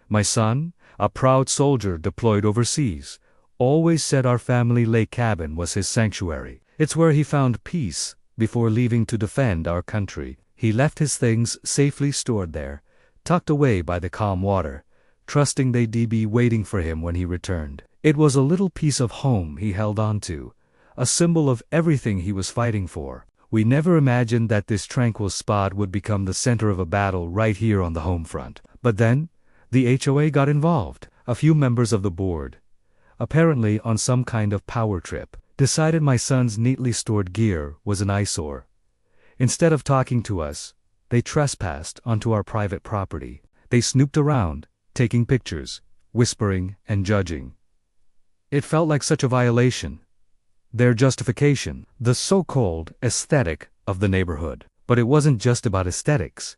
My son, a proud soldier deployed overseas, always said our family lake cabin was his sanctuary. It's where he found peace before leaving to defend our country. He left his things safely stored there, tucked away by the calm water, trusting they'd be waiting for him when he returned. It was a little piece of home he held on to, a symbol of everything he was fighting for. We never imagined that this tranquil spot would become the center of a battle right here on the home front. But then, the HOA got involved. A few members of the board, apparently on some kind of power trip, decided my son's neatly stored gear was an eyesore. Instead of talking to us, they trespassed onto our private property. They snooped around, taking pictures, whispering and judging. It felt like such a violation. Their justification, the so-called aesthetic of the neighborhood. But it wasn't just about aesthetics.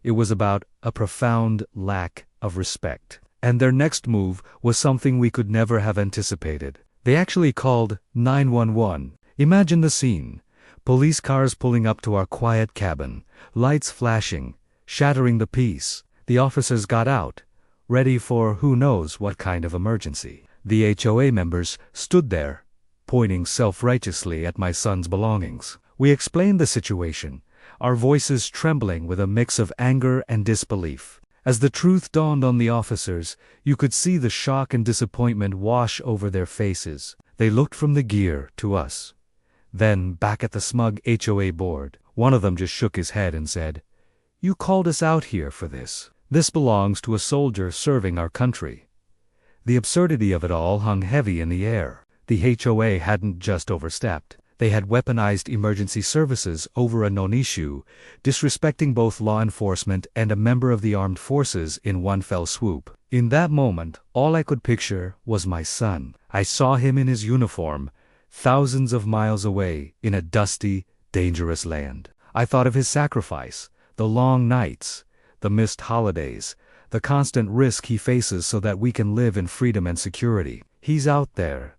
It was about a profound lack of respect. And their next move was something we could never have anticipated. They actually called 911. Imagine the scene. Police cars pulling up to our quiet cabin, lights flashing, shattering the peace. The officers got out, ready for who knows what kind of emergency. The HOA members stood there, pointing self-righteously at my son's belongings. We explained the situation, our voices trembling with a mix of anger and disbelief. As the truth dawned on the officers, you could see the shock and disappointment wash over their faces. They looked from the gear to us, then back at the smug HOA board. One of them just shook his head and said, "You called us out here for this. This belongs to a soldier serving our country." The absurdity of it all hung heavy in the air. The HOA hadn't just overstepped. They had weaponized emergency services over a known issue, disrespecting both law enforcement and a member of the armed forces in one fell swoop. In that moment, all I could picture was my son. I saw him in his uniform, thousands of miles away in a dusty, dangerous land. I thought of his sacrifice, the long nights, the missed holidays, the constant risk he faces so that we can live in freedom and security. He's out there,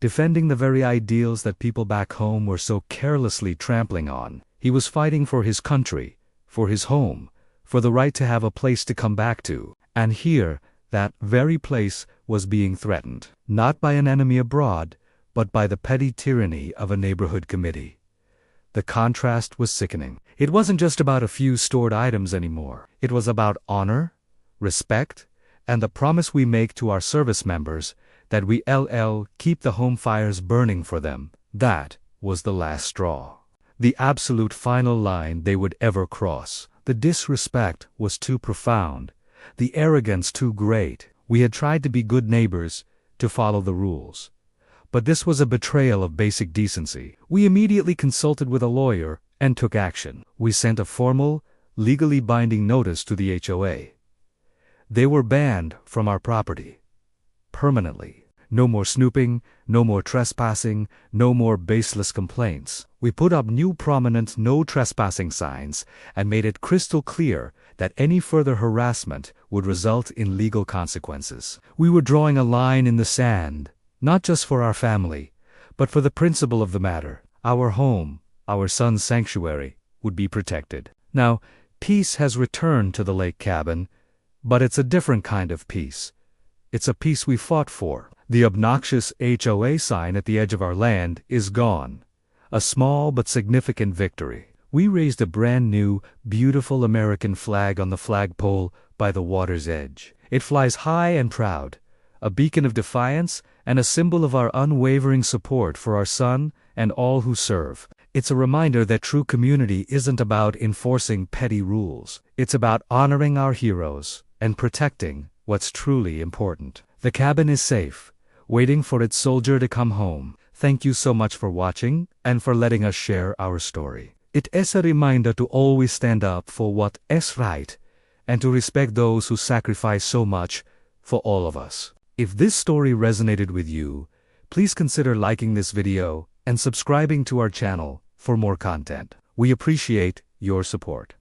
defending the very ideals that people back home were so carelessly trampling on. He was fighting for his country, for his home, for the right to have a place to come back to. And here, that very place was being threatened, not by an enemy abroad, but by the petty tyranny of a neighborhood committee. The contrast was sickening. It wasn't just about a few stored items anymore. It was about honor, respect, and the promise we make to our service members that we keep the home fires burning for them. That was the last straw. The absolute final line they would ever cross. The disrespect was too profound, the arrogance too great. We had tried to be good neighbors, to follow the rules. But this was a betrayal of basic decency. We immediately consulted with a lawyer and took action. We sent a formal, legally binding notice to the HOA. They were banned from our property. Permanently. No more snooping, no more trespassing, no more baseless complaints. We put up new prominent no trespassing signs and made it crystal clear that any further harassment would result in legal consequences. We were drawing a line in the sand, not just for our family, but for the principle of the matter. Our home, our son's sanctuary, would be protected. Now, peace has returned to the lake cabin, but it's a different kind of peace. It's a peace we fought for. The obnoxious HOA sign at the edge of our land is gone. A small but significant victory. We raised a brand new, beautiful American flag on the flagpole by the water's edge. It flies high and proud, a beacon of defiance and a symbol of our unwavering support for our son and all who serve. It's a reminder that true community isn't about enforcing petty rules. It's about honoring our heroes and protecting what's truly important. The cabin is safe, waiting for its soldier to come home. Thank you so much for watching and for letting us share our story. It is a reminder to always stand up for what is right and to respect those who sacrifice so much for all of us. If this story resonated with you, please consider liking this video and subscribing to our channel for more content. We appreciate your support.